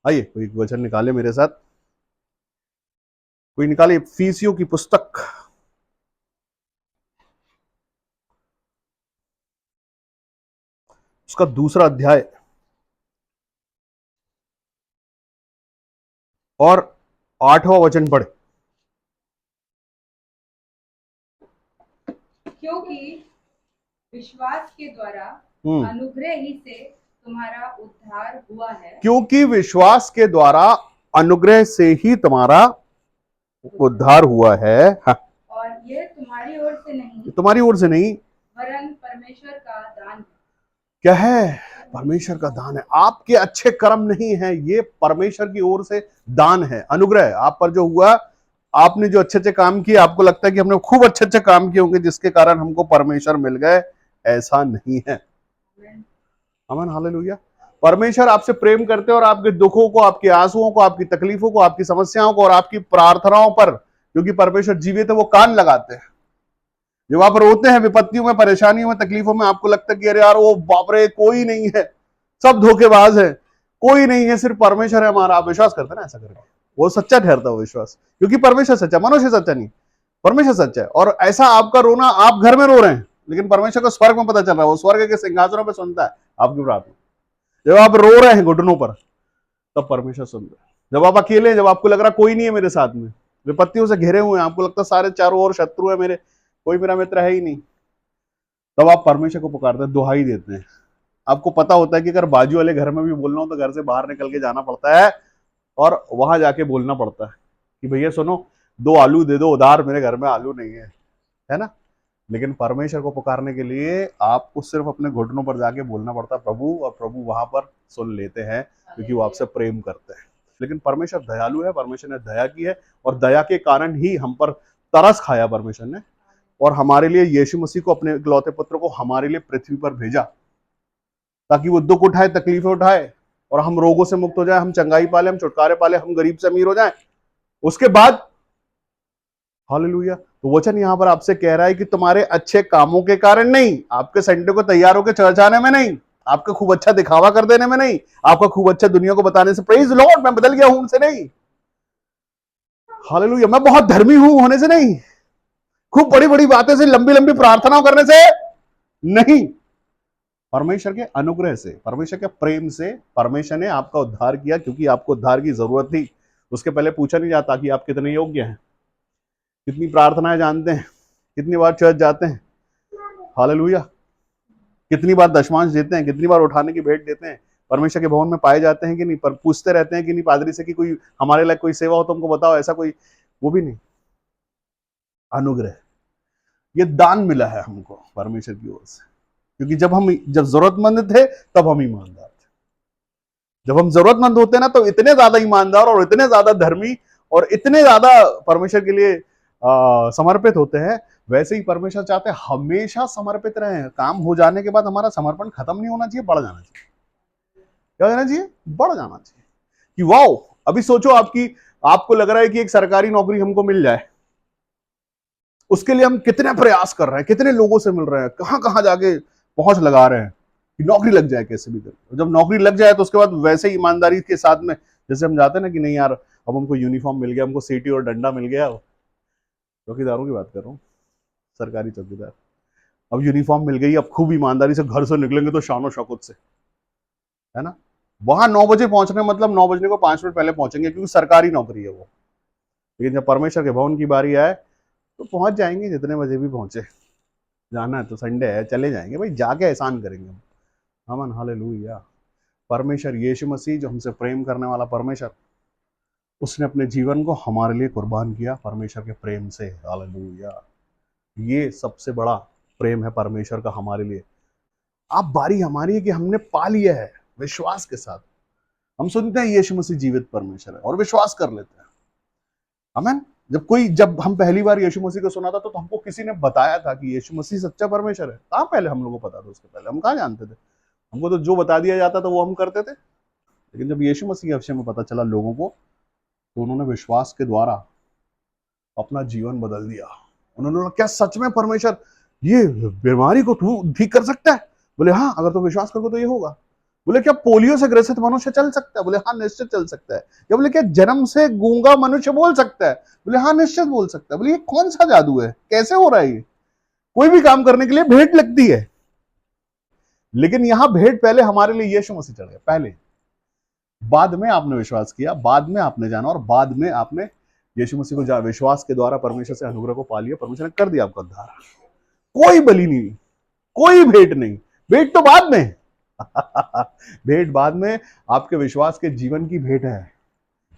आइए कोई वचन निकाले मेरे साथ, कोई निकाले इफिसियों की पुस्तक, उसका दूसरा अध्याय और 8वां वचन पढ़े। क्योंकि विश्वास के द्वारा अनुग्रह ही से तुम्हारा उद्धार हुआ है। क्योंकि विश्वास के द्वारा अनुग्रह से ही तुम्हारा उद्धार हुआ है। हाँ। और ये तुम्हारी ओर से नहीं, तुम्हारी ओर से नहीं, वरन परमेश्वर का दान है। क्या है? परमेश्वर का दान है। आपके अच्छे कर्म नहीं है, ये परमेश्वर की ओर से दान है, अनुग्रह आप पर जो हुआ। आपने जो अच्छे अच्छे काम किए, आपको लगता है कि हमने खूब अच्छे अच्छे काम किए होंगे जिसके कारण हमको परमेश्वर मिल गए, ऐसा नहीं है। आमीन, हालेलुया। परमेश्वर आपसे प्रेम करते हैं और आपके दुखों को, आपके आंसुओं को, आपकी तकलीफों को, आपकी समस्याओं को और आपकी प्रार्थनाओं पर, क्योंकि परमेश्वर जीवित है, वो कान लगाते हैं। जब आप रोते हैं विपत्तियों में, परेशानियों में, तकलीफों में, आपको लगता है कि अरे यार वो बाप रे कोई नहीं है, सब धोखेबाज है, कोई नहीं है, सिर्फ परमेश्वर है हमारा। आप विश्वास करते हैं ना ऐसा करके, वो सच्चा ठहरता है वो विश्वास, क्योंकि परमेश्वर सच्चा, मनुष्य सच्चा नहीं, परमेश्वर सच्चा है। और ऐसा आपका रोना, आप घर में रो रहे हैं लेकिन परमेश्वर को स्वर्ग में पता चल रहा है, वो स्वर्ग के सिंहासनों पर सुनता है आपकी प्रार्थना। जब आप रो रहे हैं घुटनों पर, तब परमेश्वर सुन रहा है। जब आप अकेले हैं, जब आपको लग रहा कोई नहीं है मेरे साथ में, विपत्तियों से घिरे हुए हैं, आपको लगता है सारे चारों ओर शत्रु है मेरे, कोई मेरा मित्र है ही नहीं, तब आप परमेश्वर को पुकारते हैं, दुहाई देते हैं। आपको पता होता है कि अगर बाजू वाले घर में भी बोलना हो तो घर से बाहर निकल के जाना पड़ता है और वहां जाके बोलना पड़ता है कि भैया सुनो, 2 आलू दे दो उधार, मेरे घर में आलू नहीं है ना। लेकिन परमेश्वर को पुकारने के लिए आपको सिर्फ अपने घुटनों पर जाके बोलना पड़ता है प्रभु, और प्रभु वहां पर सुन लेते हैं क्योंकि वो आपसे प्रेम करते हैं। लेकिन परमेश्वर दयालु है, परमेश्वर ने दया की है, और दया के कारण ही हम पर तरस खाया परमेश्वर ने, और हमारे लिए यीशु मसीह को, अपने इकलौते पुत्र को हमारे लिए पृथ्वी पर भेजा, ताकि वो दुख उठाए, तकलीफें उठाए, और हम रोगों से मुक्त हो जाए, हम चंगाई पाले, हम छुटकारे पाले, हम गरीब से अमीर हो जाए। उसके बाद हालेलुया। तो वचन यहां पर आपसे कह रहा है कि तुम्हारे अच्छे कामों के कारण नहीं, आपके संडे को तैयार होकर चर्च आने में नहीं, आपका खूब अच्छा दिखावा कर देने में नहीं, आपका खूब अच्छा दुनिया को बताने से, प्रेज लॉर्ड मैं बदल गया हूं से नहीं, हालेलुया मैं बहुत धर्मी हूं होने से नहीं, खूब बड़ी बड़ी बातें से, लंबी लंबी प्रार्थनाओं करने से नहीं, परमेश्वर के अनुग्रह से, परमेश्वर के प्रेम से परमेश्वर ने आपका उद्धार किया, क्योंकि आपको उद्धार की जरूरत थी। उसके पहले पूछा नहीं जाता कि आप कितने योग्य हैं, कितनी प्रार्थनाएं जानते हैं, कितनी बार चर्च जाते हैं, हालेलुया, कितनी बार दशमांश देते हैं, कितनी बार उठाने की भेंट देते हैं, परमेश्वर के भवन में पाए जाते हैं कि नहीं, पर पूछते रहते हैं कि नहीं पादरी से कि कोई हमारे लिए कोई सेवा हो तो हमको बताओ, ऐसा कोई, वो भी नहीं। अनुग्रह, ये दान मिला है हमको परमेश्वर की ओर से, क्योंकि जब जरूरतमंद थे तब हम ईमानदार थे। जब हम जरूरतमंद होते हैं ना, तो इतने ज्यादा ईमानदार और इतने ज्यादा धर्मी और इतने ज्यादा परमेश्वर के लिए समर्पित होते हैं। वैसे ही परमेश्वर चाहते हैं हमेशा समर्पित रहे, काम हो जाने के बाद हमारा समर्पण खत्म नहीं होना चाहिए, बढ़ जाना चाहिए। क्या होना चाहिए? बढ़ जाना चाहिए। कि वाओ, अभी सोचो आपको लग रहा है कि एक सरकारी नौकरी हमको मिल जाए, उसके लिए हम कितने प्रयास कर रहे हैं, कितने लोगों से मिल रहे हैं, कहां कहां जाके पहुंच लगा रहे हैं कि नौकरी लग जाए कैसे भी करके। जब नौकरी लग जाए तो उसके बाद वैसे ही ईमानदारी के साथ में, जैसे हम जाते हैं ना कि नहीं यार अब हमको यूनिफॉर्म मिल गया, हमको सीटी और डंडा मिल गया, चौकीदारों की बात कर रहा हूँ, सरकारी चौकीदार, अब यूनिफॉर्म मिल गई, अब खूब ईमानदारी से घर से निकलेंगे तो शानो शौकत से, है ना। वहां 9 बजे पहुंचने मतलब 9 बजने को 5 मिनट पहले पहुंचेंगे, क्योंकि सरकारी नौकरी है वो। लेकिन जब परमेश्वर के भवन की बारी आए तो पहुंच जाएंगे, जितने बजे भी पहुंचे, जाना है तो संडे है चले जाएंगे भाई, जाके एहसान करेंगे हम। अमन, हालेलुया। परमेश्वर यीशु मसीह, जो हमसे प्रेम करने वाला परमेश्वर, उसने अपने जीवन को हमारे लिए कुर्बान किया परमेश्वर के प्रेम से, हालेलुया। ये सबसे बड़ा प्रेम है परमेश्वर का हमारे लिए। अब बारी हमारी है कि हमने पा लिया है विश्वास के साथ। हम सुनते हैं यीशु मसीह जीवित परमेश्वर है और विश्वास कर लेते हैं, आमीन। जब हम पहली बार यीशु मसीह को सुना था तो हमको किसी ने बताया था कि यीशु मसीह सच्चा परमेश्वर है। कहाँ पहले हम लोगों को पता था? उसके पहले हम कहाँ जानते थे? हमको तो जो बता दिया जाता था वो हम करते थे। लेकिन जब यीशु मसीह के विषय में पता चला लोगों को, तो उन्होंने विश्वास के द्वारा अपना जीवन बदल दिया। उन्होंने बोला क्या सच में परमेश्वर ये बीमारी को ठीक कर सकता है? बोले हाँ, अगर तुम विश्वास करोगे तो ये होगा। बोले क्या पोलियो से ग्रसित मनुष्य चल सकता है? बोले हाँ निश्चित चल सकता है। या बोले क्या जन्म से गूंगा मनुष्य बोल सकता है? बोले हाँ निश्चित बोल सकता है। बोले ये कौन सा जादू है, कैसे हो रहा है ये? कोई भी काम करने के लिए भेंट लगती है, लेकिन यहां भेंट पहले हमारे लिए यीशु मसीह चढ़ गया, पहले। बाद में आपने विश्वास किया, बाद में आपने जाना, और बाद में आपने यीशु मसीह को विश्वास के द्वारा परमेश्वर से अनुग्रह को पा लिया, परमेश्वर ने कर दिया आपका उद्धार। कोई बलि नहीं, कोई भेंट नहीं, भेंट तो बाद में भेंट बाद में। आपके विश्वास के जीवन की भेंट है,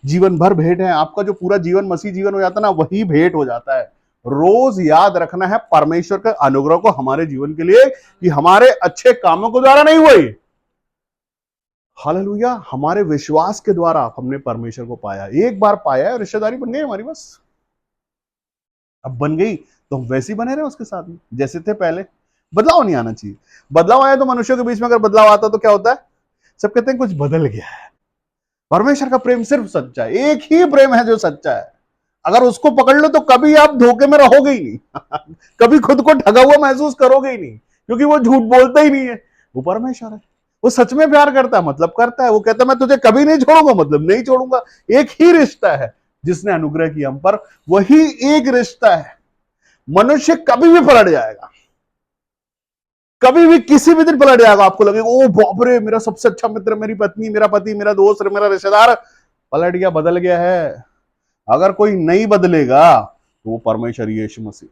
जीवन भर भेंट है। आपका जो पूरा जीवन मसीह जीवन हो जाता है ना, वही भेंट हो जाता है। रोज याद रखना है परमेश्वर के अनुग्रह को हमारे जीवन के लिए, कि हमारे अच्छे कामों के द्वारा नहीं हुई, हालेलुया, हमारे विश्वास के द्वारा हमने परमेश्वर को पाया। एक बार पाया है, रिश्तेदारी बन गई हमारी, बस अब बन गई तो हम वैसे ही बने रहे उसके साथ में जैसे थे पहले। बदलाव नहीं आना चाहिए। बदलाव आया तो मनुष्यों के बीच में अगर बदलाव आता तो क्या होता है? सब कहते हैं कुछ बदल गया है। परमेश्वर का प्रेम सिर्फ सच्चा है, एक ही प्रेम है जो सच्चा है। अगर उसको पकड़ लो तो कभी आप धोखे में रहोगे ही नहीं कभी खुद को ठगा हुआ महसूस करोगे ही नहीं, क्योंकि वो झूठ बोलता ही नहीं है। वो परमेश्वर है, वो सच में प्यार करता है, मतलब करता है। वो कहता है मैं तुझे कभी नहीं छोड़ूंगा, मतलब नहीं छोड़ूंगा। एक ही रिश्ता है जिसने अनुग्रह किया हम पर, वही एक रिश्ता है। मनुष्य कभी भी पलट जाएगा, कभी भी किसी भी दिन पलट जाएगा। आपको लगेगा ओ बाप रे, मेरा सबसे अच्छा मित्र, मेरी पत्नी, मेरा पति, मेरा दोस्त, मेरा रिश्तेदार पलट गया, बदल गया है। अगर कोई नहीं बदलेगा तो वो परमेश्वर यीशु मसीह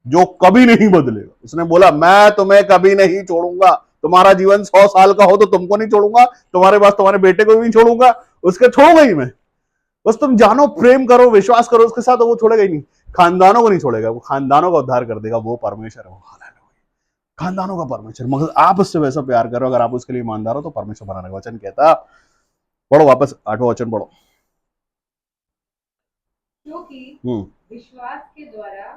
जो कभी नहीं बदलेगा। उसने बोला मैं तुम्हें कभी नहीं छोड़ूंगा। तुम्हारा जीवन 100 साल का हो तो तुमको नहीं छोड़ूंगा, तुम्हारे पास तुम्हारे बेटे को भी नहीं छोड़ूंगा, उसके छोड़ूंगा ही मैं। बस तुम जानो, प्रेम करो, विश्वास करो उसके साथ, वो छोड़ेगा ही नहीं। खानदानों को नहीं छोड़ेगा, वो खानदानों का उद्धार कर देगा। वो परमेश्वर है, वो खानदानों का परमेश्वर। मगर आप उससे वैसा प्यार करो, अगर आप उसके लिए ईमानदार हो तो परमेश्वर बना रहेगा। वचन कहता, पढ़ो वापस 8वां वचन पढ़ो। क्योंकि विश्वास के द्वारा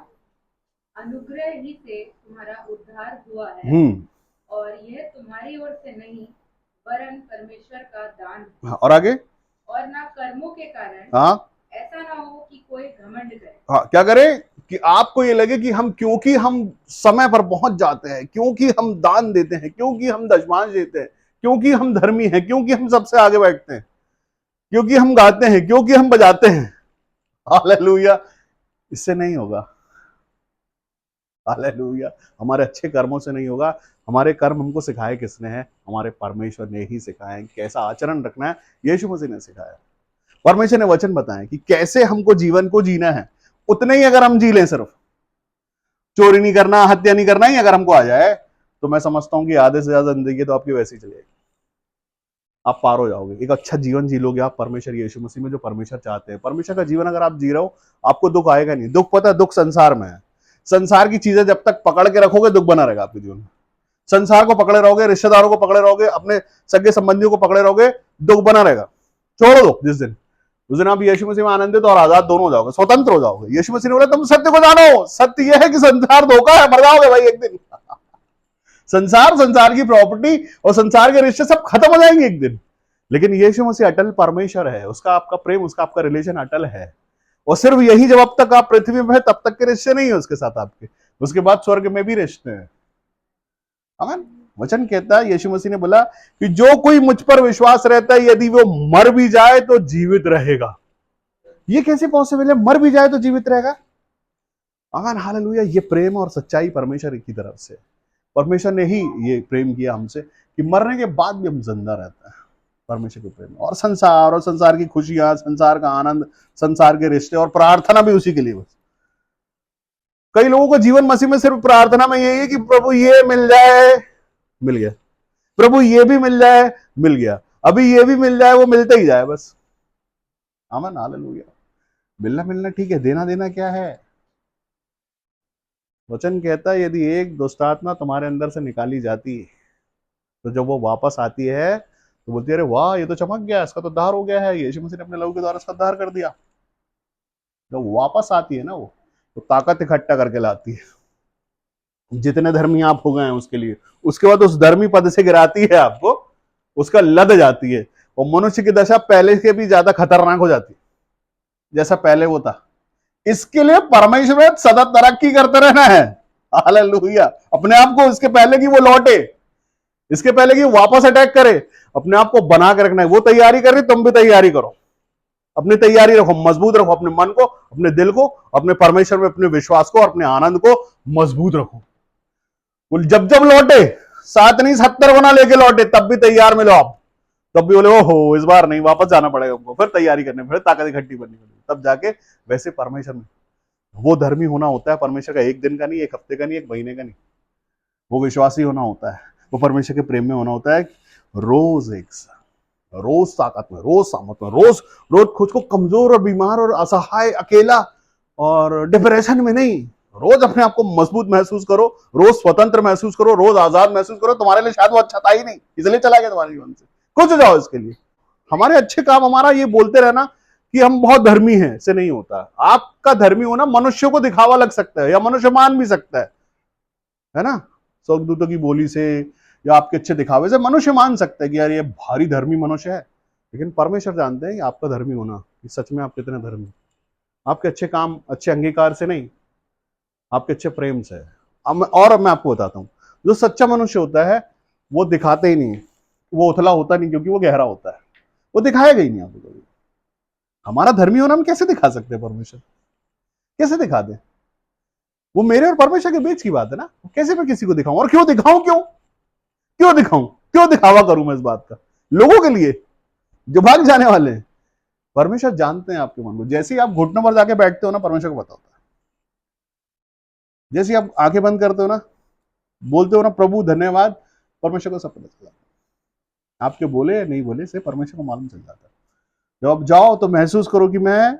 अनुग्रह ही से तुम्हारा उद्धार हुआ है, और यह तुम्हारी ओर से नहीं वरन परमेश्वर का दान है। और आगे, और ना कर्मों के कारण, हाँ, ऐसा ना हो कि कोई घमंड करे। हाँ, क्या करे? कि आपको ये लगे कि हम, क्योंकि हम समय पर पहुंच जाते हैं, क्योंकि हम दान देते हैं, क्योंकि हम दशमांश देते हैं, क्योंकि हम धर्मी हैं, क्योंकि हम सबसे आगे बैठते हैं, क्योंकि हम गाते हैं, क्योंकि हम बजाते हैं, हालेलुया, इससे नहीं होगा। हालेलुया, हमारे अच्छे कर्मों से नहीं होगा। हमारे कर्म हमको सिखाए किसने हैं? हमारे परमेश्वर ने ही सिखाए। कैसा आचरण रखना है, यीशु मसीह ने सिखाया। परमेश्वर ने वचन बताया कि कैसे हमको जीवन को जीना है। उतने ही अगर हम जी लें, सिर्फ चोरी नहीं करना, हत्या नहीं करना ही अगर हमको आ जाए, तो मैं समझता हूं कि आधे से ज्यादा जिंदगी तो आपकी वैसे ही चलेगी। आप पार हो जाओगे, एक अच्छा जीवन जी लोगे आप परमेश्वर यीशु मसीह में, जो परमेश्वर चाहते हैं। परमेश्वर का जीवन अगर आप जी रहे हो, आपको दुख आएगा नहीं। दुख पता है, दुख संसार में है। संसार की चीजें जब तक पकड़ के रखोगे, दुख बना रहेगा आपके जीवन में। संसार को पकड़े रहोगे, रिश्तेदारों को पकड़े रहोगे, अपने सगे संबंधियों को पकड़े रहोगे, दुख बना रहेगा। छोड़ दो, जिस दिन उस दिन आप यीशु मसीह में आनंदित और आजाद दोनों हो जाओगे, स्वतंत्र हो जाओगे। यीशु मसीह ने बोला तुम सत्य को जानो। सत्य यह है कि संसार धोखा है, मर जाओगे भाई एक दिन संसार, संसार की प्रॉपर्टी और संसार के रिश्ते सब खत्म हो जाएंगे एक दिन। लेकिन यीशु मसीह अटल परमेश्वर है, उसका आपका प्रेम, उसका आपका रिलेशन अटल है। और सिर्फ यही, जब अब तक आप पृथ्वी में है तब तक के रिश्ते नहीं है उसके साथ आपके, उसके बाद स्वर्ग में भी रिश्ते हैं। आमीन। वचन कहता है, यीशु मसीह ने बोला कि जो कोई मुझ पर विश्वास रहता है, यदि वो मर भी जाए तो जीवित रहेगा। ये कैसे पॉसिबल है? मर भी जाए तो जीवित रहेगा। आमीन, हालेलुया। ये प्रेम और सच्चाई परमेश्वर की तरफ से, परमेश्वर ने ही ये प्रेम किया हमसे कि मरने के बाद भी हम जिंदा रहते हैं। परमेश्वर के प्रेम और संसार की खुशियां, संसार का आनंद, संसार के रिश्ते और प्रार्थना भी उसी के लिए। बस कई लोगों को जीवन मसीह में सिर्फ प्रार्थना में यही है कि प्रभु ये मिल जाए, मिल गया। प्रभु ये भी मिल जाए, मिल गया। अभी ये भी मिल जाए, वो मिलता ही जाए बस। आमीन, हालेलुया। मिलना मिलना ठीक है, देना देना क्या है? वचन कहता है यदि एक दुष्ट आत्मा तुम्हारे अंदर से निकाली जाती है, तो जब वो वापस आती है तो बोलती है अरे वाह, ये तो चमक गया, इसका तो उद्धार हो गया है, यीशु मसीह ने अपने लहू के द्वारा इसका उद्धार कर दिया। जब वापस आती है ना, वो तो ताकत इकट्ठा करके लाती है। जितने धर्मी आप हो गए हैं उसके लिए, उसके बाद उस धर्मी पद से गिराती है आपको, उसका लद जाती है, और मनुष्य की दशा पहले के भी ज्यादा खतरनाक हो जाती है जैसा पहले वो था। इसके लिए परमेश्वर में सदा तरक्की करते रहना है। हालेलुया। अपने आप को इसके पहले कि वो लौटे, इसके पहले कि वापस अटैक करे, अपने आप को बना के रखना है। वो तैयारी कर रही, तुम भी तैयारी करो, अपनी तैयारी रखो, मजबूत रखो अपने मन को, अपने दिल को, अपने परमेश्वर में अपने विश्वास को और अपने आनंद को मजबूत रखो। वो जब जब लौटे 7 नहीं 70 गुना लेके लौटे, तब भी तैयार मिलो आप, तब भी बोले ओहो इस बार नहीं, वापस जाना पड़ेगा हमको, फिर तैयारी करनी, फिर ताकत इकट्ठी करनी पड़ेगी, तब जाके वैसे परमेश्वर में वो धर्मी होना होता है। परमेश्वर का एक दिन का नहीं, एक हफ्ते का नहीं, एक महीने का नहीं, वो विश्वासी होना होता है, वो परमेश्वर के प्रेम में होना होता है। रोज एक रोज ताकत में, रोज सामत में, रोज रोज खुद को कमजोर और बीमार और असहाय अकेला और डिप्रेशन में नहीं, रोज अपने आप को मजबूत महसूस करो, रोज स्वतंत्र महसूस करो, रोज आजाद महसूस करो। तुम्हारे लिए शायद वो अच्छा था ही नहीं, इसलिए चला गया तुम्हारे जीवन से, खुश हो जाओ इसके लिए। हमारे अच्छे काम, हमारा ये बोलते रहना कि हम बहुत धर्मी हैं, से नहीं होता। आपका धर्मी होना मनुष्यों को दिखावा लग सकता है या मनुष्य मान भी सकता है ना, स्वर्गदूतों की बोली से या आपके अच्छे दिखावे से मनुष्य मान सकता है कि यार ये भारी धर्मी मनुष्य है, लेकिन परमेश्वर जानते हैं कि आपका धर्मी होना, कि सच में आप कितने धर्मी, आपके अच्छे काम अच्छे अंगीकार से नहीं, आपके अच्छे प्रेम से। और मैं आपको बताता हूं, जो सच्चा मनुष्य होता है वो दिखाते ही नहीं, वो उथला होता नहीं, क्योंकि वो गहरा होता है, वो दिखाएगा ही नहीं आपको कभी। हमारा धर्मी होना हम कैसे दिखा सकते हैं, परमेश्वर कैसे दिखा दे? वो मेरे और परमेश्वर के बीच की बात है ना, कैसे मैं किसी को दिखाऊं, और क्यों दिखाऊं, क्यों दिखाऊं, क्यों दिखावा करूं मैं इस बात का लोगों के लिए जो भाग जाने वाले हैं? परमेश्वर जानते हैं आपके मन को। जैसे ही आप घुटनों पर जाके बैठते हो ना, परमेश्वर को पता होता है। जैसे ही आप आंखें बंद करते हो ना, बोलते हो ना प्रभु धन्यवाद, परमेश्वर को सब पता चल जाता है। आपके बोले या नहीं बोले से परमेश्वर को मालूम चल जाता है। जब आप जाओ तो महसूस करो कि मैं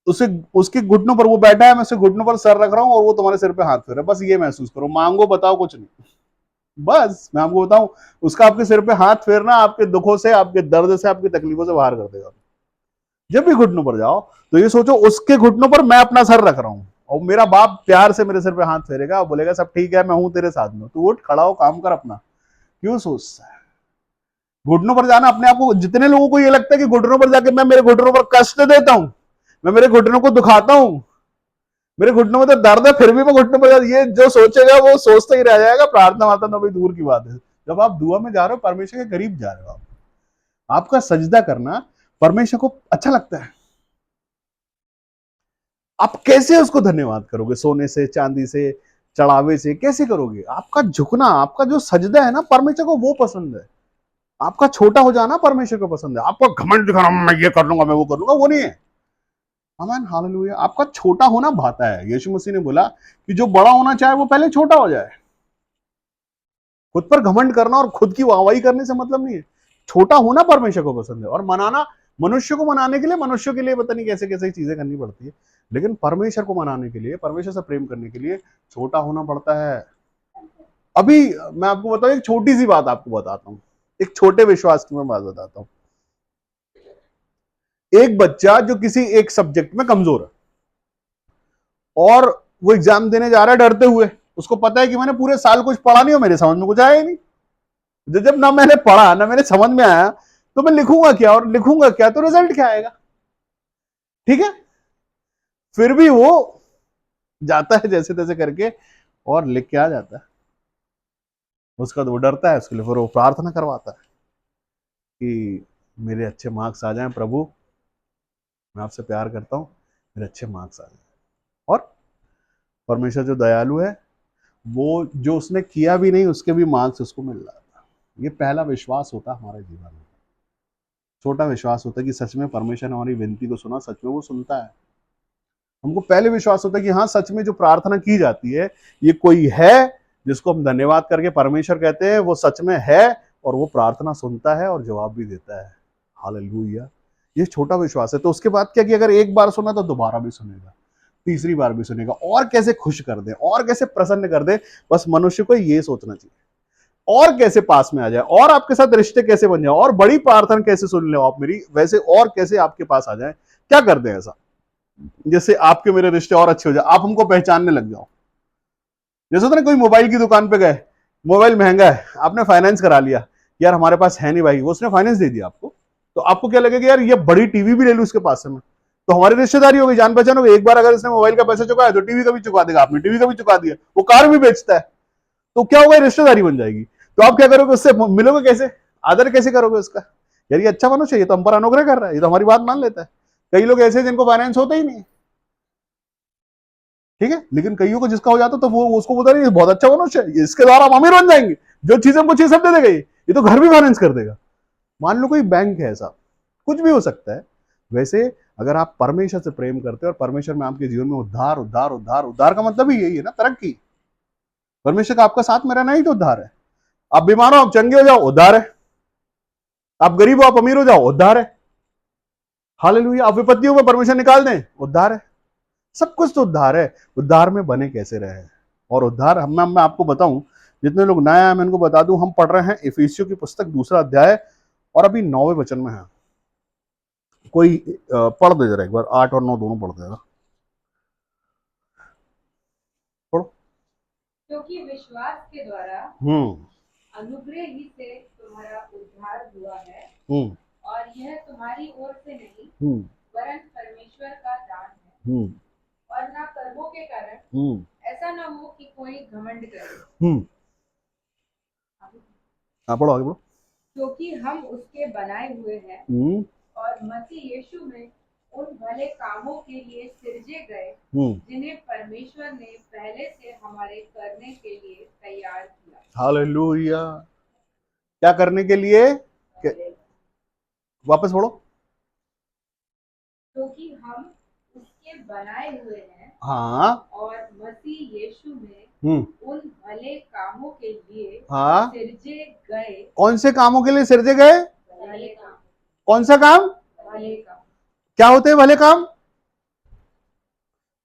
उसे, उसके घुटनों पर वो बैठा है, मैं उसके घुटनों पर सर रख रहा हूं और वो तुम्हारे सिर पे हाथ फेर रहा है। बस ये महसूस करो, मांगो बताओ कुछ नहीं, बस मैं आपको बताऊं, उसका आपके सिर पे हाथ फेरना आपके दुखों से, आपके दर्द से, आपकी तकलीफों से बाहर कर देगा। जब भी घुटनों पर जाओ तो ये सोचो उसके घुटनों पर मैं अपना सर रख रहा हूं और मेरा बाप प्यार से मेरे सिर पे हाथ फेरेगा और बोलेगा सब ठीक है, मैं हूं तेरे साथ में, तू उठ खड़ा हो, काम कर अपना। क्यों सोचता है? घुटनों पर जाना अपने आप को, जितने लोगों को ये लगता है कि घुटनों पर जाके मैं मेरे घुटनों पर कष्ट देता हूं, मैं मेरे घुटनों को दुखाता हूं, मेरे घुटनों में तो दर्द है फिर भी मैं घुटनों पर जाता, ये जो सोचेगा वो सोचता ही रह जाएगा। प्रार्थना वार्ता तो अभी दूर की बात है। जब आप दुआ में जा रहे हो, परमेश्वर के करीब जा रहे हो, आपका सजदा करना परमेश्वर को अच्छा लगता है। आप कैसे उसको धन्यवाद करोगे? सोने से, चांदी से, चढ़ावे से कैसे करोगे? आपका झुकना, आपका जो सजदा है ना, परमेश्वर को वो पसंद है। आपका छोटा हो जाना परमेश्वर को पसंद है। आपका घमंड दिखाना, मैं ये कर लूंगा, मैं वो कर लूंगा, वो नहीं है। आमीन, हालेलुया। आपका छोटा होना भाता है। यीशु मसीह ने बोला कि जो बड़ा होना चाहे वो पहले छोटा हो जाए। खुद पर घमंड करना और खुद की वाहवाही करने से मतलब नहीं है। छोटा होना परमेश्वर को पसंद है, और मनाना, मनुष्य को मनाने के लिए, मनुष्य के लिए पता नहीं कैसे कैसे चीजें करनी पड़ती है, लेकिन परमेश्वर को मनाने के लिए, परमेश्वर से प्रेम करने के लिए छोटा होना पड़ता है। अभी मैं आपको बताऊं, एक छोटी सी बात आपको बताता हूं, एक छोटे विश्वास की मैं बात बताता हूं। एक बच्चा जो किसी एक सब्जेक्ट में कमजोर है और वो एग्जाम देने जा रहा है डरते हुए, उसको पता है कि मैंने पूरे साल कुछ पढ़ा नहीं, हो मेरे समझ में कुछ आया ही नहीं, जब ना मैंने पढ़ा ना मेरे समझ में आया, तो मैं लिखूंगा क्या, और लिखूंगा क्या तो रिजल्ट क्या आएगा? ठीक है, फिर भी वो जाता है जैसे तैसे करके और लिख के आ जाता है। उसका तो वो डरता है, उसके लिए फिर वो प्रार्थना करवाता है कि मेरे अच्छे मार्क्स आ जाएं प्रभु, मैं आपसे प्यार करता हूं, मेरे अच्छे मार्क्स आ जाएं। और परमेश्वर जो दयालु है, वो जो उसने किया भी नहीं उसके भी मार्क्स उसको मिल रहा था। ये पहला विश्वास होता है हमारे जीवन में, छोटा विश्वास होता है कि सच में परमेश्वर ने हमारी विनती को सुना, सच में वो सुनता है। हमको पहले विश्वास होता है कि हाँ, सच में जो प्रार्थना की जाती है, ये कोई है जिसको हम धन्यवाद करके परमेश्वर कहते हैं, वो सच में है और वो प्रार्थना सुनता है और जवाब भी देता है। हालेलुया। ये छोटा विश्वास है। तो उसके बाद क्या कि अगर एक बार सुना तो दोबारा भी सुनेगा, तीसरी बार भी सुनेगा, और कैसे खुश कर दे, और कैसे प्रसन्न कर दे। बस मनुष्य को ये सोचना चाहिए, और कैसे पास में आ जाए, और आपके साथ रिश्ते कैसे बन जाए, और बड़ी प्रार्थना कैसे सुन ले आप मेरी, वैसे और कैसे आपके पास आ जाए। क्या कर दे ऐसा जैसे आपके मेरे रिश्ते और अच्छे हो जाए, आप हमको पहचानने लग जाओ। जैसे होता ना, कोई मोबाइल की दुकान पे गए, मोबाइल महंगा है, आपने फाइनेंस करा लिया, यार हमारे पास है नहीं भाई, वो उसने फाइनेंस दे दिया आपको, तो आपको क्या लगेगा, यार ये बड़ी टीवी भी ले लूं उसके पास से मैं, तो हमारी रिश्तेदारी हो गई, जान पहचान हो गई। एक बार अगर इसने मोबाइल का पैसा चुकाया तो टीवी का भी चुका देगा, आपने टीवी का भी चुका दिया, वो कार भी बेचता है, तो क्या होगा, रिश्तेदारी बन जाएगी। तो आप क्या करोगे, उससे मिलोगे कैसे? आदर कैसे करोगे उसका? यार ये अच्छा मनुष्य है, ये तो हम पर अनुग्रह कर रहा है, ये तो हमारी बात मान लेता है। कई लोग ऐसे हैं जिनको फाइनेंस होता ही नहीं, ठीक है, लेकिन कईयों को जिसका हो जाता तो वो उसको बोलता नहीं बहुत अच्छा मनुष्य है, इसके द्वारा हम अमीर बन जाएंगे, जो चीजें हमको चाहिए सब दे देगा, ये तो घर भी फाइनेंस कर देगा। मान लो कोई बैंक है ऐसा, कुछ भी हो सकता है। वैसे अगर आप परमेश्वर से प्रेम करते हो और परमेश्वर में आपके जीवन में उद्धार उद्धार उद्धार उद्धार का मतलब ही यही है ना, तरक्की। परमेश्वर का आपका साथ में रहना ही तो उद्धार है। आप बीमार हो, आप चंगे हो जाओ, उद्धार है। आप गरीब हो, आप अमीर हो जाओ, उद्धार है। हालेलुया। आप विपत्तियों में परमेश्वर निकाल दें, उद्धार है। सब कुछ तो उद्धार है। उद्धार में बने कैसे रहे? और उद्धार मैं आपको बताऊं, जितने लोग नए हैं मैं इनको बता दूं, हम पढ़ रहे हैं इफिसियों की पुस्तक 2 अध्याय और अभी 9वें वचन में है। कोई पढ़ दे जरा एक बार, 8 और 9 दोनों पढ़ देगा, पढ़ो। क्योंकि विश्वास के द्वारा अनुग्रह ही से तुम्हारा उद्धार हुआ है, और यह तुम्हारी ओर से नहीं वरन परमेश्वर का दान है, और ना कर्मों के कारण, ऐसा ना हो कि कोई घमंड करे। पढ़ो आगे, पढ़ो। क्योंकि हम उसके बनाए हुए हैं और मसीह यीशु में उन भले कामों के लिए सिरजे गए जिन्हें परमेश्वर ने पहले से हमारे करने के लिए तैयार किया। हालेलुया। क्या करने के लिए? वापस पढ़ो। क्योंकि हम उसके बनाए हुए हैं, हाँ, और मसीह यीशु में उन भले कामों के लिए हाँ, सिरजे गए। कौन से कामों के लिए सिरजे गए? भले काम। कौन सा काम? भले काम। क्या होते हैं भले काम?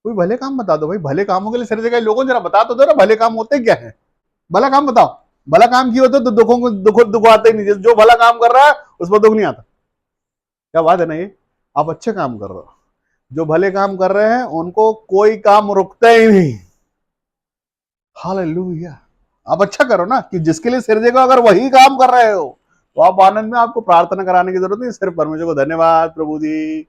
कोई भले काम बता दो भाई, भले कामों के लिए सिरजे गए लोगों, जरा बता तो दो ना, भले काम होते क्या है? भला काम बताओ। भला काम की होते तो दुखों को दुख आते ही नहीं, जो भला काम कर रहा है उस पर दुख नहीं आता। क्या बात है ना ये? आप अच्छे काम कर रहे हो, जो भले काम कर रहे हैं उनको कोई काम रुकता ही नहीं। हालेलुया। आप अच्छा करो ना, कि जिसके लिए सिरजे को अगर वही काम कर रहे हो तो आप आनंद में, आपको प्रार्थना कराने की जरूरत नहीं, सिर्फ परमेश्वर को धन्यवाद प्रभु जी,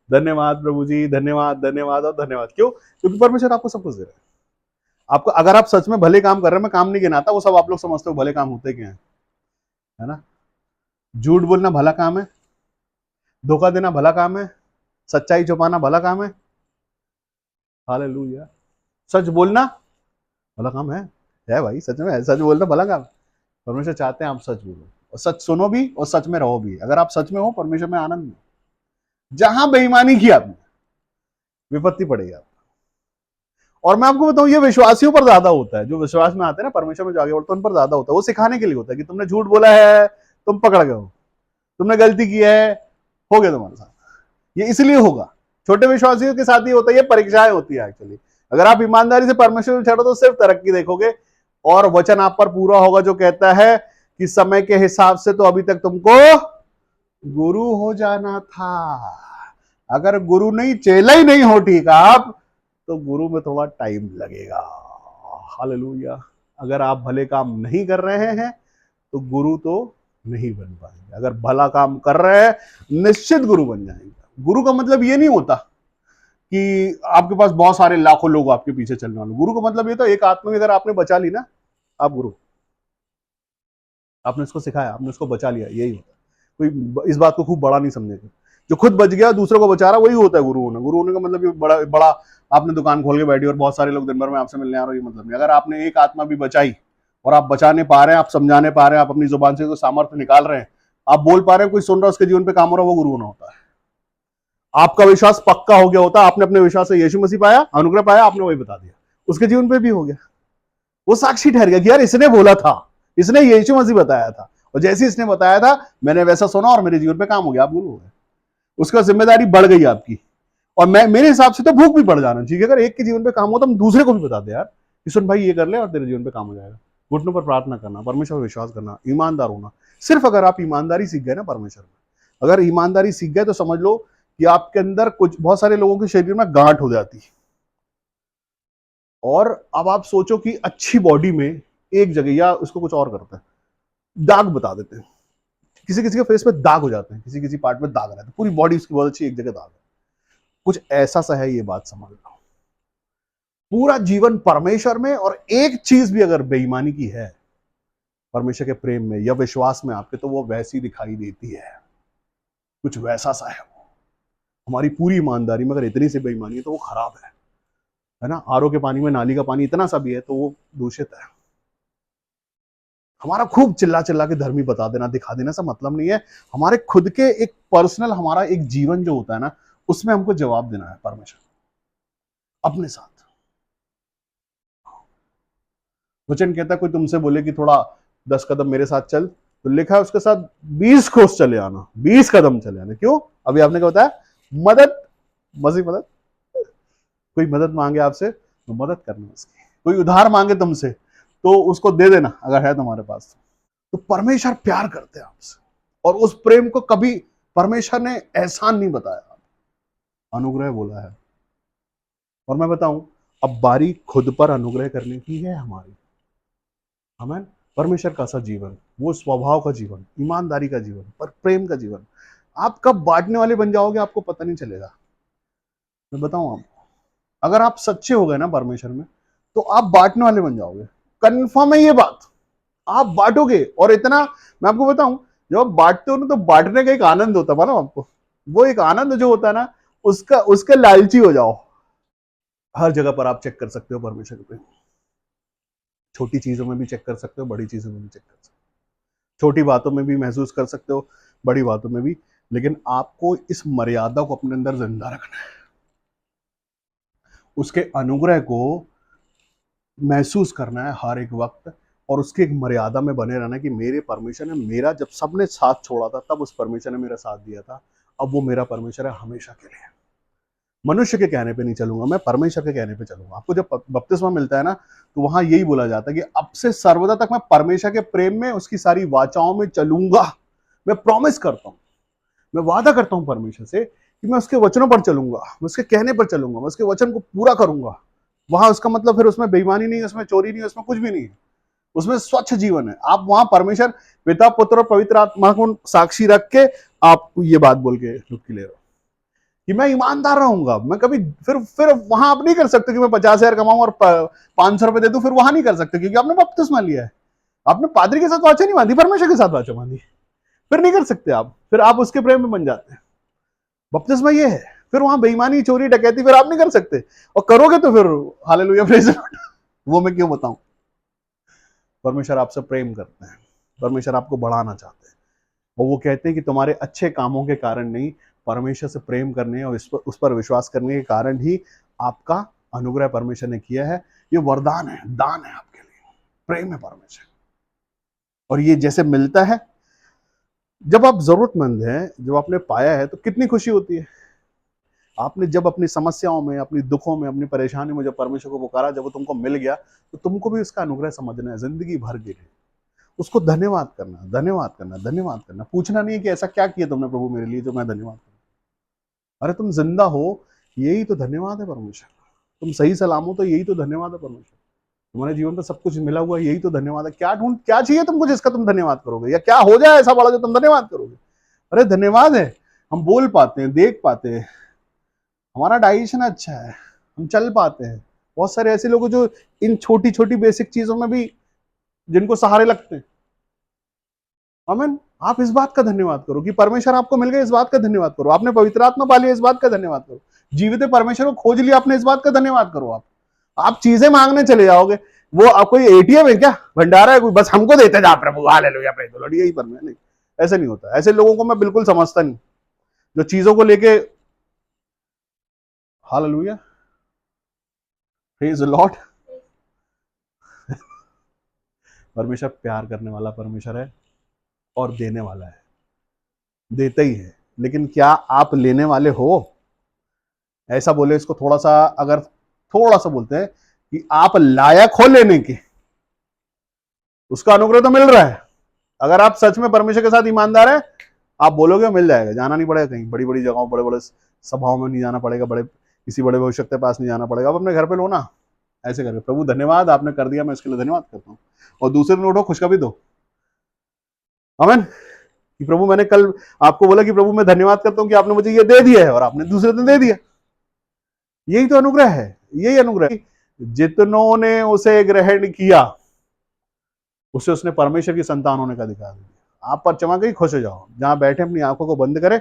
धन्यवाद प्रभु जी, धन्यवाद धन्यवाद और धन्यवाद। क्यों? क्योंकि परमेश्वर आपको सब कुछ दे रहा है। आपको, अगर आप सच में भले काम कर रहे हैं, मैं काम नहीं गिनाता, वो सब आप लोग समझते हो भले काम होते क्या है ना? झूठ बोलना भला काम है, धोखा देना भला काम है, सच्चाई छुपाना भला काम है। हालेलुया। सच बोलना भला काम है भाई, सच में सच बोलना भला काम। परमेश्वर चाहते हैं आप सच बोलो और सच सुनो भी और सच में रहो भी। अगर आप सच में हो, परमेश्वर में आनंद में। जहां बेईमानी की आपने, विपत्ति पड़ेगी आप। और मैं आपको बताऊं, ये विश्वासियों पर ज्यादा होता है, जो विश्वास में आते हैं ना, परमेश्वर में जो आगे बढ़ते हैं उन पर ज्यादा होता है। वो सिखाने के लिए होता है कि तुमने झूठ बोला है, तुम पकड़ गए हो, तुमने गलती की है, हो गया तुम्हारे साथ। ये इसलिए होगा, छोटे विश्वासियों के साथ ही होता है, ये परीक्षाएं होती है एक्चुअली। अगर आप ईमानदारी से परमेश्वर में चढ़ो तो सिर्फ तरक्की देखोगे, और वचन आप पर पूरा होगा जो कहता है कि समय के हिसाब से तो अभी तक तुमको गुरु हो जाना था। अगर गुरु नहीं, चेला ही नहीं हो ठीक आप, तो गुरु में थोड़ा टाइम लगेगा। हालेलुया। अगर आप भले काम नहीं कर रहे हैं तो गुरु तो नहीं बन पाएंगे। अगर भला काम कर रहे हैं, निश्चित गुरु बन जाएंगे। गुरु का मतलब ये नहीं होता कि आपके पास बहुत सारे लाखों लोग आपके पीछे चलने वाले। गुरु का मतलब ये तो एक आत्मा भी अगर आपने बचा ली ना, आप गुरु। आपने उसको सिखाया, आपने उसको बचा लिया, यही होता है। कोई इस बात को खूब बड़ा नहीं समझेगा। जो खुद बच गया दूसरों को बचा रहा, वही होता है गुरु होना। गुरु होने का मतलब ये बड़ा बड़ा आपने दुकान खोल के बैठी और बहुत सारे लोग दिन भर में आपसे मिलने आ रहे हो, ये मतलब नहीं। अगर आपने एक आत्मा भी बचाई और आप बचाने पा रहे हैं, आप समझाने पा रहे हैं, आप अपनी जुबान से तो सामर्थ्य निकाल रहे हैं, आप बोल पा रहे हैं, कोई सुन रहा है, उसके जीवन पे काम हो रहा है, वो गुरु होना होता है। आपका विश्वास पक्का हो गया होता, आपने अपने विश्वास से यीशु मसीह पाया, अनुग्रह पाया, आपने वही बता दिया, उसके जीवन पे भी हो गया। वो साक्षी ठहर गया कि यार इसने बोला था, इसने यीशु मसीह बताया था, और जैसे इसने बताया था मैंने वैसा सुना और मेरे जीवन पे काम हो गया, आप गुरु हो गए। उसका जिम्मेदारी बढ़ गई आपकी। और मेरे हिसाब से तो भूख भी बढ़ जाना चाहिए। अगर एक के जीवन पे काम हो तो हम दूसरे को भी बता दे यार कि सुन भाई ये कर ले और तेरे जीवन पे काम हो जाएगा। घुटनों पर प्रार्थना करना, परमेश्वर पर विश्वास करना, ईमानदार होना। सिर्फ अगर आप ईमानदारी सीख गए ना परमेश्वर में, अगर ईमानदारी सीख गए तो समझ लो कि आपके अंदर कुछ, बहुत सारे लोगों के शरीर में गांठ हो जाती है। और अब आप सोचो कि अच्छी बॉडी में एक जगह, या उसको कुछ और करते हैं, दाग बता देते हैं। किसी किसी के फेस पे दाग हो जाते हैं, किसी किसी पार्ट में दाग रहता है, पूरी बॉडी उसकी बहुत अच्छी, एक जगह दाग है। कुछ ऐसा सा है ये बात, समझ लो। पूरा जीवन परमेश्वर में, और एक चीज भी अगर बेईमानी की है परमेश्वर के प्रेम में या विश्वास में आपके, तो वो वैसी दिखाई देती है, कुछ वैसा सा है वो। हमारी पूरी ईमानदारी में अगर इतनी सी बेईमानी है तो वो खराब है ना। आरओ के पानी में नाली का पानी इतना सा भी है तो वो दूषित है। हमारा खूब चिल्ला चिल्ला के धर्मी बता देना, दिखा देना सा मतलब नहीं है। हमारे खुद के एक पर्सनल, हमारा एक जीवन जो होता है ना, उसमें हमको जवाब देना है परमेश्वर अपने साथ। वचन कहता है कोई तुमसे बोले कि थोड़ा 10 कदम मेरे साथ चल, तो लिखा है उसके साथ 20 कोस चले आना, 20 कदम चले आना। क्यों? अभी आपने क्या बताया? मदद, मसीह मदद। कोई मदद मांगे आपसे तो मदद करना उसकी। कोई उधार मांगे तुमसे तो उसको दे देना अगर है तुम्हारे पास। तो परमेश्वर प्यार करते हैं आपसे, और उस प्रेम को कभी परमेश्वर ने एहसान नहीं बताया, अनुग्रह बोला है। और मैं बताऊं, अब बारी खुद पर अनुग्रह करने की है हमारी। हमें परमेश्वर का सा जीवन, वो स्वभाव का जीवन, ईमानदारी का जीवन, पर प्रेम का जीवन। आप कब बांटने वाले बन जाओगे आपको पता नहीं चलेगा। मैं बताऊं आपको, अगर आप सच्चे हो गए ना परमेश्वर में, तो आप बांटने वाले बन जाओगे। कन्फर्म है ये बात, आप बांटोगे। और इतना मैं आपको बताऊं, जब आप बांटते हो ना, तो बांटने का एक आनंद होता है, मालूम आपको? वो एक आनंद जो होता है ना, उसका उसके लालची हो जाओ। हर जगह पर आप चेक कर सकते हो परमेश्वर के प्रेम। छोटी चीजों में भी चेक कर सकते हो, बड़ी चीजों में भी चेक कर सकते हो। छोटी बातों में भी महसूस कर सकते हो, बड़ी बातों में भी। लेकिन आपको इस मर्यादा को अपने अंदर जिंदा रखना है, उसके अनुग्रह को महसूस करना है हर एक वक्त, और उसकी एक मर्यादा में बने रहना कि मेरे परमेश्वर ने मेरा, जब सबने साथ छोड़ा था तब उस परमेश्वर ने मेरा साथ दिया था, अब वो मेरा परमेश्वर है हमेशा के लिए। मनुष्य के कहने पे नहीं चलूंगा, मैं परमेश्वर के कहने पे चलूंगा। आपको जब बपतिस्मा मिलता है ना, तो वहां यही बोला जाता है कि अब से सर्वदा तक मैं परमेश्वर के प्रेम में, उसकी सारी वाचाओं में चलूंगा। मैं प्रॉमिस करता हूं, मैं वादा करता हूं परमेश्वर से कि मैं उसके वचनों पर चलूंगा, मैं उसके कहने पर चलूंगा, मैं उसके वचन को पूरा करूंगा। वहां उसका मतलब फिर उसमें बेईमानी नहीं है, उसमें चोरी नहीं है, उसमें कुछ भी नहीं है, उसमें स्वच्छ जीवन है। आप वहां परमेश्वर पिता, पुत्र और पवित्र आत्मा को साक्षी रख के आप ये बात बोल के डुबकी ले रहे हो कि मैं ईमानदार रहूंगा। मैं कभी फिर वहां आप नहीं कर सकते कि मैं 50,000 कमाऊं और 500 रुपए दे दूं, फिर वहां नहीं कर सकते, क्योंकि आपने बपतिस्मा लिया है। आपने पादरी के साथ वाचा नहीं बांधी, परमेश्वर के साथ वाचा बांधी, फिर नहीं कर सकते आप। फिर आप उसके प्रेम में बन जाते हैं। बपतिस्मा ये है। फिर वहां बेईमानी, चोरी, डकैती फिर आप नहीं कर सकते, और करोगे तो फिर हालेलुया प्रेज द लॉर्ड। वो मैं क्यों बताऊं? परमेश्वर आपसे प्रेम करते हैं, परमेश्वर आपको बढ़ाना चाहते हैं, और वो कहते हैं कि तुम्हारे अच्छे कामों के कारण नहीं, परमेश्वर से प्रेम करने और उस पर विश्वास करने के कारण ही आपका अनुग्रह परमेश्वर ने किया है। ये वरदान है, दान है आपके लिए, प्रेम है परमेश्वर। और ये जैसे मिलता है जब आप जरूरतमंद हैं, जब आपने पाया है, तो कितनी खुशी होती है। आपने जब अपनी समस्याओं में, अपनी दुखों में, अपनी परेशानी में जब परमेश्वर को पुकारा, जब वो तुमको मिल गया, तो तुमको भी उसका अनुग्रह समझना है जिंदगी भर के लिए। उसको धन्यवाद करना, धन्यवाद करना, धन्यवाद करना। पूछना नहीं है कि ऐसा क्या किया तुमने प्रभु मेरे लिए जो मैं धन्यवाद करूं। अरे तुम जिंदा हो, यही तो धन्यवाद है परमेश्वर। तुम सही सलाम हो, तो यही तो धन्यवाद है परमेश्वर। तुम्हारे जीवन में सब कुछ मिला हुआ है, यही तो धन्यवाद है। क्या चाहिए तुमको जिसका तुम धन्यवाद करोगे, या क्या हो जाए ऐसा बड़ा जो तुम धन्यवाद करोगे? अरे धन्यवाद है, हम बोल पाते हैं, देख पाते हैं, हमारा डाइजेशन अच्छा है, हम चल पाते हैं। बहुत सारे ऐसे लोग जो इन छोटी छोटी बेसिक चीजों में भी जिनको सहारे लगते हैं। आमीन। आप इस बात का धन्यवाद करो कि परमेश्वर आपको मिल गया, इस बात का धन्यवाद करो। आपने पवित्र आत्मा पा लिया, इस बात का धन्यवाद करो। जीवित परमेश्वर को खोज लिया आपने, इस बात का धन्यवाद करो। आप चीजें मांगने चले जाओगे, वो आप कोई एटीएम है क्या, भंडारा है कोई, बस हमको देते जा प्रभु, हालेलुया प्रेज द लॉर्ड, यही परमेश्वर। नहीं, ऐसे नहीं होता। ऐसे लोगों को मैं बिल्कुल समझता नहीं, जो चीजों को लेके, हालेलुया प्रेज द लॉर्ड। परमेश्वर प्यार करने वाला परमेश्वर है, और देने वाला है, देते ही है। लेकिन क्या आप लेने वाले हो? ऐसा बोले इसको थोड़ा सा, अगर थोड़ा सा बोलते हैं कि आप लायक हो लेने के, उसका अनुग्रह तो मिल रहा है। अगर आप सच में परमेश्वर के साथ ईमानदार है, आप बोलोगे मिल जाएगा, जाना नहीं पड़ेगा कहीं बड़ी बड़ी जगहों, बड़े बड़े सभाओं में नहीं जाना पड़ेगा, बड़े किसी बड़े भविष्य के पास नहीं जाना पड़ेगा। आप अपने घर पे लो ना, ऐसे करके प्रभु धन्यवाद आपने कर दिया, मैं इसके लिए धन्यवाद करता हूँ। और दूसरे दिन उठो, खुशखबरी दो, आमीन। कि प्रभु मैंने कल आपको बोला कि प्रभु मैं धन्यवाद करता हूं कि आपने मुझे ये दे दिया है, और आपने दूसरे दिन दे दिया। यही तो अनुग्रह है, यही अनुग्रह है। जितनों ने उसे ग्रहण किया, उससे उसने परमेश्वर की संतान होने का दिखा दिया। आप पर चमक गई, खुश हो जाओ। जहां बैठे अपनी आंखों को बंद करें